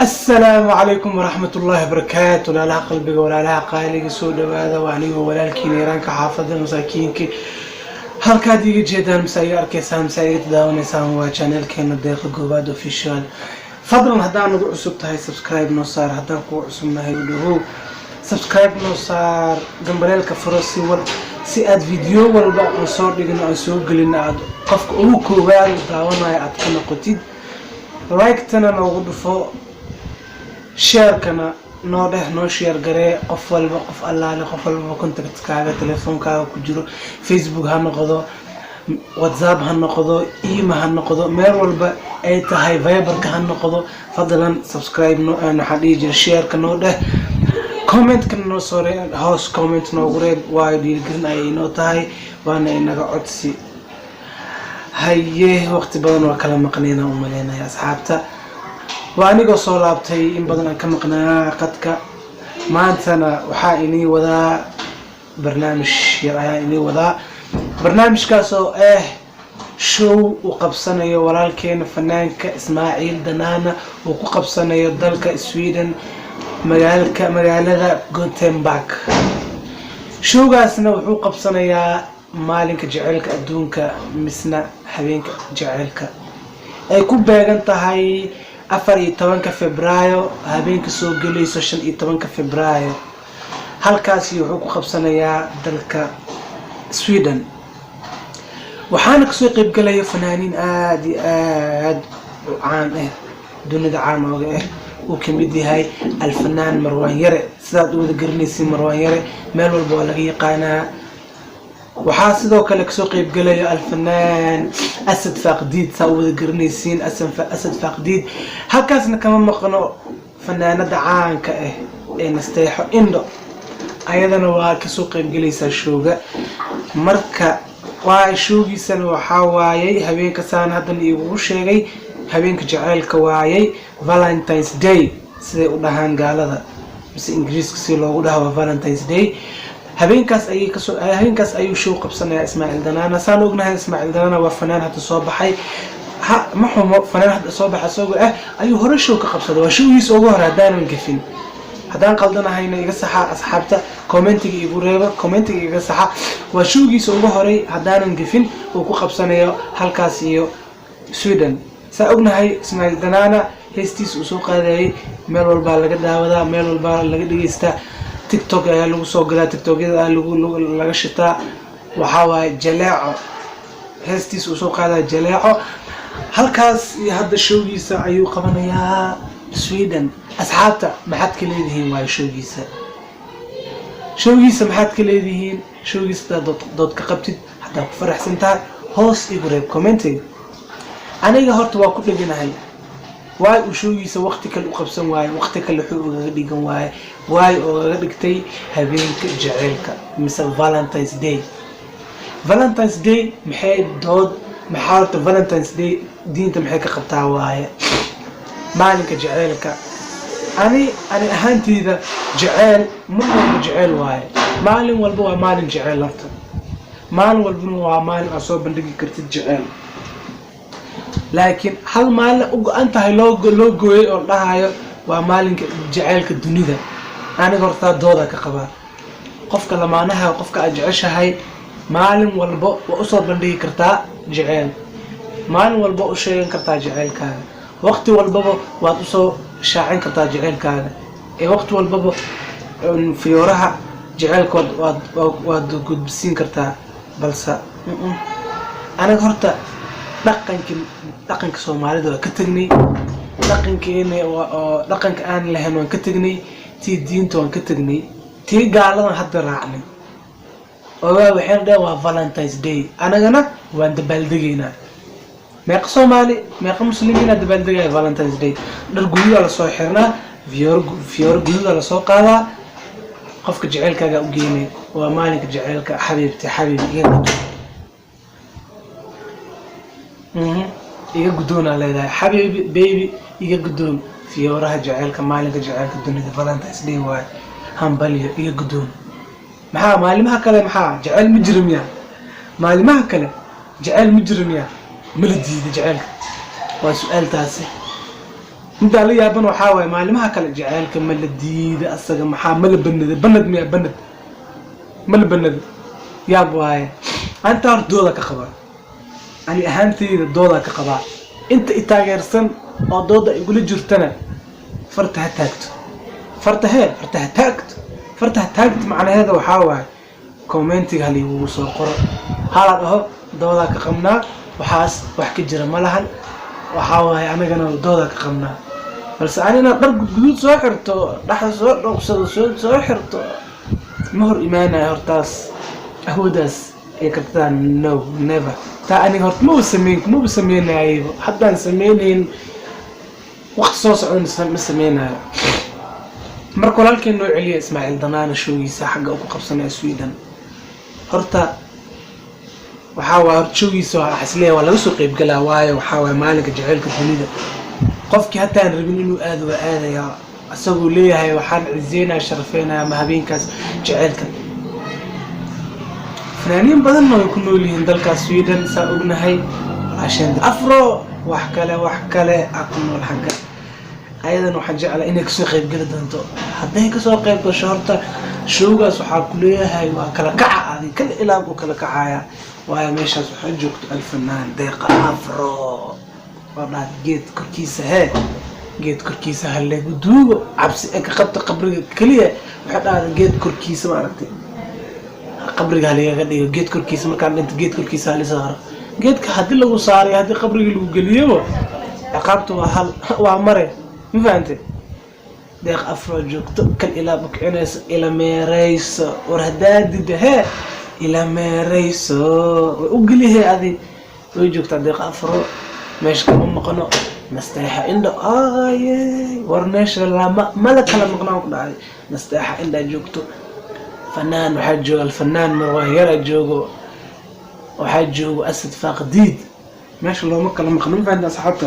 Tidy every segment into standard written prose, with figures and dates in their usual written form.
السلام عليكم ورحمة الله وبركاته. لا لا قلبي ولا لا قالي سود هذا وعني ولكن يران كحافظ المساكين كي هل كادي جدا مساير كيسان مساير تداون يسان وشانل كنا دقيق جوباد اوفيشال. فضلا هدان نقول عصبت هاي سبسكرايب نصار هدان قو عصبنا هاي ودهو سبسكرايب نصار جنبنا الكفرسي سي اد فيديو والبا نصور دقنا نسوق لنا قفك او كوباد داونا يعطينا قتيد لايكتنا نوغد فوق شيركنا نو شير غري قف والبا قف الله له قف والبا كنت كتكاغا تليفونكا كجيرو فيسبوك ها نقدو واتساب ها نقدو ايما ها نقدو ميل والبا اي تahay فايبر ها نقدو فضلا سبسكرايب نو انا حدي جير شير كنو ده كومنت كنو سوري هاوس كومنت نو غريب واي ديلغن اي نو تahay وانا انغا عدسي هاي وقت بدن وكلا مقنينا وملينا يا اصحابتا وأنا soo laabtay in badan aan ka maqnaa qadka maantana waxa inii wada barnaamij yar ayaa inii wada barnaamijkaas oo show u qabsanayo walaalkeena fanaanka Ismaaciil Danaana oo ku qabsanayo dalka Sweden magaalada Gothenburg. showgaasna wuxuu qabsanayaa maalinka jaceylka adduunka misna habeenka jaceylka ay ku beegan tahay 14 فبراير habeenka soo galayso 15 فبراير halkaasi wuxuu ku qabsanayaa dalka Sweden waxaana kasoo qayb galay fanaaniin aad caan ah dunida caan uga ah oo kamid yahay alfanaan Marwan Yare sidaad wada garanaysiin Marwan Yare meel walba laga yaqaanaa waxaa sidoo kale kasoo qayb galay alfanaan Asad Faqdiid sawada garanaysiin Asad Faqdiid halkaasna kama maqno fanaanada caanka ah ee Nasteexo Indo ayadana waa kasoo qayb galaysa showga marka waa showgiisana waxa waayay habeenka saan hadan iigu sheegay habeenka jaceylka waayay Valentine's Day sidee u dhahaan gaalada mise Ingiriiska si loogu dhaho Valentine's Day habeenkaas ayuu show qabsanaya Ismaaciil Danaana saan ognahay Ismaaciil Danaana waa fanaan hadda soo baxay ma xumo fanaan hadda soo baxay soo ayuu hore show ka qabsaday waa showgiisa ugu hore hadaan gafin hadaan qaldanahayna iga saxa asxaabta commentiga igu reeba commentiga iga saxa waa showgiisa ugu hore hadaan gafin oo ku qabsanayo halkaas iyo Sweden saa ognahay Ismaaciil Danaana heestiis uu soo qaaday meel walba laga daawadaa meel walba laga dhageystaa TikTok ayaa lagu soo galaa TikTok-yada laga shitaa waxa waay jaleeco heestiis uu soo qaaday jaleeco halkaas iyo hadda showgiisa ayuu qabanayaa Sweden asxaabta maxaad ka leedihiin waa showgiisa maxaad ka leedihiin showgiisa dood ka qabtid hadda ku faraxsantahay hoos igu reeb commentiga aniga horta waa ku dhiganahay واي وشويسا وقت كل قبسن واي وقت كل حقوق ديجن واي أو دكتي هبينك جعلك مثل فالنتاينز داي محيد دود محارة فالنتاينز داي دينت محيك قبتها واي مالك جعلك أنا أهانتي إذا جعل من جعل واي مالن والبوا مالن جعل لفت مال والبنوا مال أصوب بندقي كرت جعل لكن هل مال أنت هاي لوجو أو لا هاي ومالك جعلك الدنيا أنا قرطة دودا كقبا قفك لما أنا قفك أجعش هاي مال والبو وأصل بندي كرتا جعل مال والبو شيء كرتا جعل كان وقت والبو وأصل شاعين كرتا جعل كان وقت والبو في وراها جعلك واد بسين كرتا بلسا أنا قرطة dhaqanka Soomaalida waa ka tagnay dhaqanka aan lahayn waan ka tagnay tii diinta waan ka tagnay tii gaaladan hadda raacnay oo waxaan dhahay waa Valentine's Day anagana waan dabaaldegaynaa meeqa Soomaali meeqa muslimiin dabaaldegay Valentine's Day dhar guriga la soo xirnaa fiyoor guriga la soo qaadaa qofka jaceylkaaga u geeyay waa maalinka jaceylka xabiibti iga gudoon leedahay xabiibi baby iga gudoon fiyooraha jaceylka maalinka jaceylka dunida Valentine's Day waay hambaliyo iga gudoon maxaa maalimaha kale maxaa jacayl ma jirin miya maalimaha kale jacayl ma jirin miya ma la diiday jacaylka waa su'aaltaasi inta la yaaban waxa way maalimaha kale jacaylka ma la diiday asaga maxaa ma la banad miya banad ma la banad yaab waaye anta ardooda ka qaba ani ahaantayda dooda ka qaba inta itaageersan oo dooda igula jirtana farta taagto farta taagto macnaheedu waxa waaye commentiga hal igu soo qoro hala dhaho dooda ka qabnaa waxaas wax ka jira ma lahan waxa waaye anagana dooda ka qabnaa balse anina dhar guduud soo xirto dhaxda soo dhooqsado soo xirto ma hor iimaanay hortaas ahoodaas ay kabtaan no never ta ani hort ma sameeyay haddaan sameeyeen waqti soo socon ma sameeynayo marka walaalkeen noo celiya Ismaaciil Danaana showgiisa xagga ugu qabsanay Sweden horta waxa waa showgiisa xasliya waa laga soo qayb galaa waayo waxa waa maalinka jaceylka dunida qofkii hataan rabin inuu aado waa aadaya asagoo leeyahay waxaan ciiseynaa sharafeynaa ma habeenkaas jaceylka fanaaniin badan oo ku nool yihiin dalka Sweden saa ognahay عشان afro wax kale aku nool xagga ayadan waxaan jeclaa inay kasoo qayb gali doonto hadday kasoo qayb gasho horta showgaas waxaa ku leeyahay waa kala kaca adi kala ilaab u kala kacaya waayo meeshaas waxaa joogto alfanaan deeqa afro waa geed korkiisa haleegu duugo cabsi ka qabta qabriga kaliya waxa dhaada geed korkiisa ma aragtay qabriga haleega dhigo geed korkiisa markaan dhinto geed korkiisa hal saaro geedka hadii lagu saaray hadii qabriga lagu galiyo aqaabtu waa mare ma fahamtay deeq afro joogto kal ilaa bukcinayso ila meerayso war hadaadida he ila meerayso u galihe adi way joogtaa deeq afro meesha kama maqno nasteexa indho aaye war meesha lama mala kala maqnaa ku dhacay nasteexa indha joogto fanaan waxa jooga alfanaan marwaayara joogo waxaa joogo asad faaqdiid meesha looma kala maqno faanta asxaabta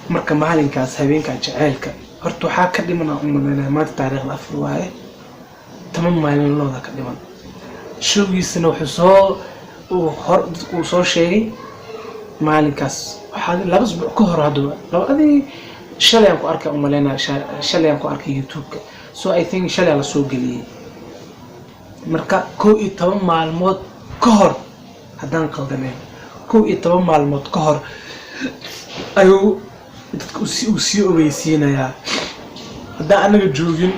marka maalinkaas habeenka jaceylka horta waxaa ka dhiman umaleynaa maanta taariikhda afar waaye tamam maalin looda ka dhiman showgiisana wuxuu soo sheegay maalinkaas waxaa laba usbuuc ka hor hadda labadii shalay aan ku arkay umaleynaa shalay aan ku arkay YouTube-ka so I think shalay la soo galiyay marka 11 maalmood ka hor haddaan qaldaneen 11 maalmood ka hor ayuu dadku sii ogeysiinayaa haddaan anaga joogin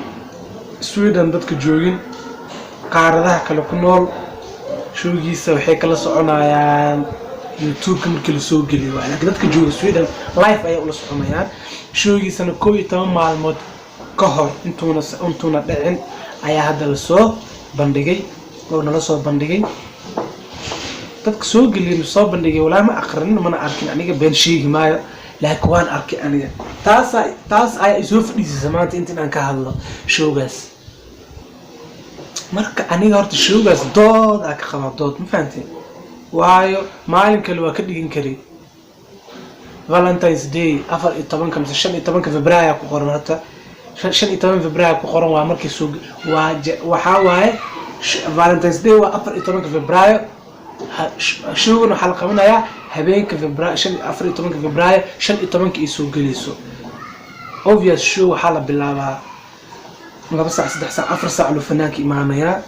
Sweden dadka joogin qaaradaha kale ku nool showgiisa waxay kala soconayaan YouTube markii la soo geliyo laakiin dadka jooga Sweden live ayay ula soconayaan showgiisana 11 maalmood ka hor intuuna dhicin ayaa hadda la soo bandhigay oo nala soo bandhigay dadka soo geliyay soo bandhigay walaa ma aqrin mana arkin aniga been sheegi maayo laakiin waan arkay aniga taas ay soo fadhiisay maanta intaan ka hadlo showgaas marka aniga horta showgaas dood ka qaba dood ma fahantay waayo maalin kale waa ka dhigin kari Valentine's Day 14 Febraayo ku qoran hata 15 Febraayo ku qoran waa markii soo waxa waaye Valentine's Day waa 14 Febraayo showna waxa la qabanayaa habeenka Febraayo 14 Febraayo 15 soo galayso obvious show waxa la bilaabaa 2 saac 3 saac 4 saac loo fanaanka imaanaya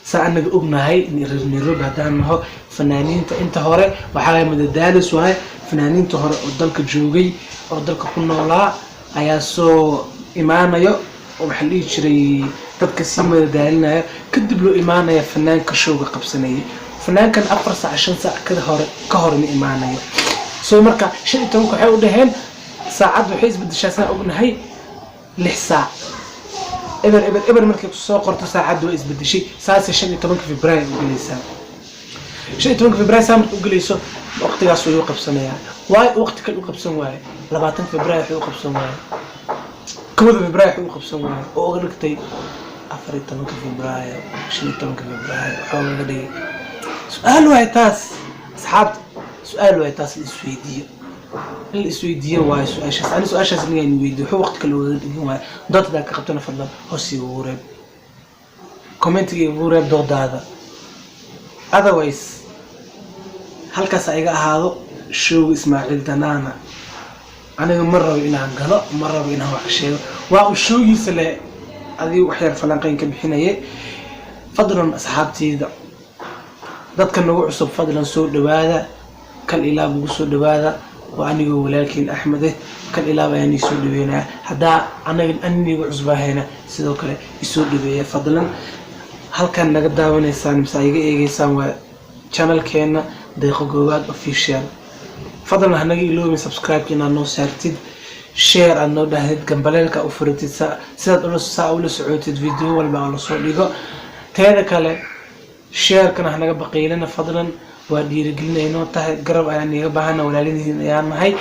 saanaga ognahay in Nairobi hadaan naho fanaaniinta inta hore waxa madadaalis waay fanaaniinta hore oo dalka joogay oo dalka ku noolaa ayaa soo imaanayo oo waxa la jiray dadka si madadaalinaya kadib loo imaanaya fanaanka showga qabsanayay fanaankan 4 saac 5 saac ka hor ma imaanayo soo marka 15 waxay u dhaheen saacad waxay isbedeshaa ognahay 6 saac eber markay soo qorto saacad way isbedeshay saas 15 Febraayo u galaysaa 15 Febraayo saamad u galayso waqtigaas uu qabsanaya waay waqti kale u qabsan waay 20 Febraayo uu qabsan waay 1 Febraayo uu qabsan waay oo uga dhigtay 14 Febraayo 15 Febraayo oo laga dhigay su'aal waay taas asxaabta su'aal waay taas الاسويديه واي سؤاشاس نيجي نويدي هو وقت كله دقيقة واي ضد ذاك قبتنا فضل هسي ورب commentiga igu reeb doodaada. Otherwise halkaas iga ahaado show Ismaaciil Danaana. aniga ma rabo inaan galo, ma rabo inaan wax sheego, waa showgiisa leh adii wax yar falanqeyn ka bixinayay. fadlan asxaabtayda dadka nagu cusub fadlan soo dhawaada, kal ilaab ugu soo dhawaada. waa aniga walaalkiin Axmed kal ilaab ayaan soo dhaweynaa. hadaa aniga cusbahayna sidoo kale isoo dhaweeya fadlan. halkan naga daawanaysaan mise iga eegaysaan waa channelkeena Deeqo Goobaad official. fadlan hanaga iloobin subscribe inaad noo saartid, share aad noo dhahdid, gambaleelka u furatid sidaad ula socotid video walba oo la soo dhigo. teeda kale share-kana hanaga baqiilana fadlan, waa dhiirigelinayno tahay garab ayaan iga baahana walaalinihiin ayaan nahay.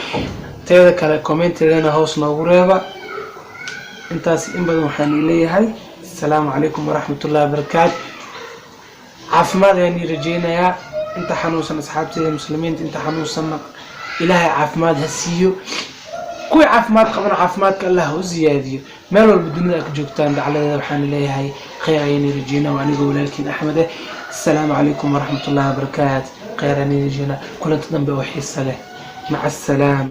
teeda kale comment-gana hoos noogu reeba. intaas in badan waxaan leeyahay السلام عليكم ورحمة الله وبركاته. عافماد يعني رجينا انت حنوسن اصحابتي المسلمين، انت حنوسن الهي عافماد هسيو كوي عافماد قبل عافمادك الله وزياديو مالو بدون لك جوجتان على وحان ليهي خير يعني رجينا واني ولكن احمد. السلام عليكم ورحمة الله وبركاته. خير يعني رجينا كل تنبه وحي الصلاة. مع السلامة.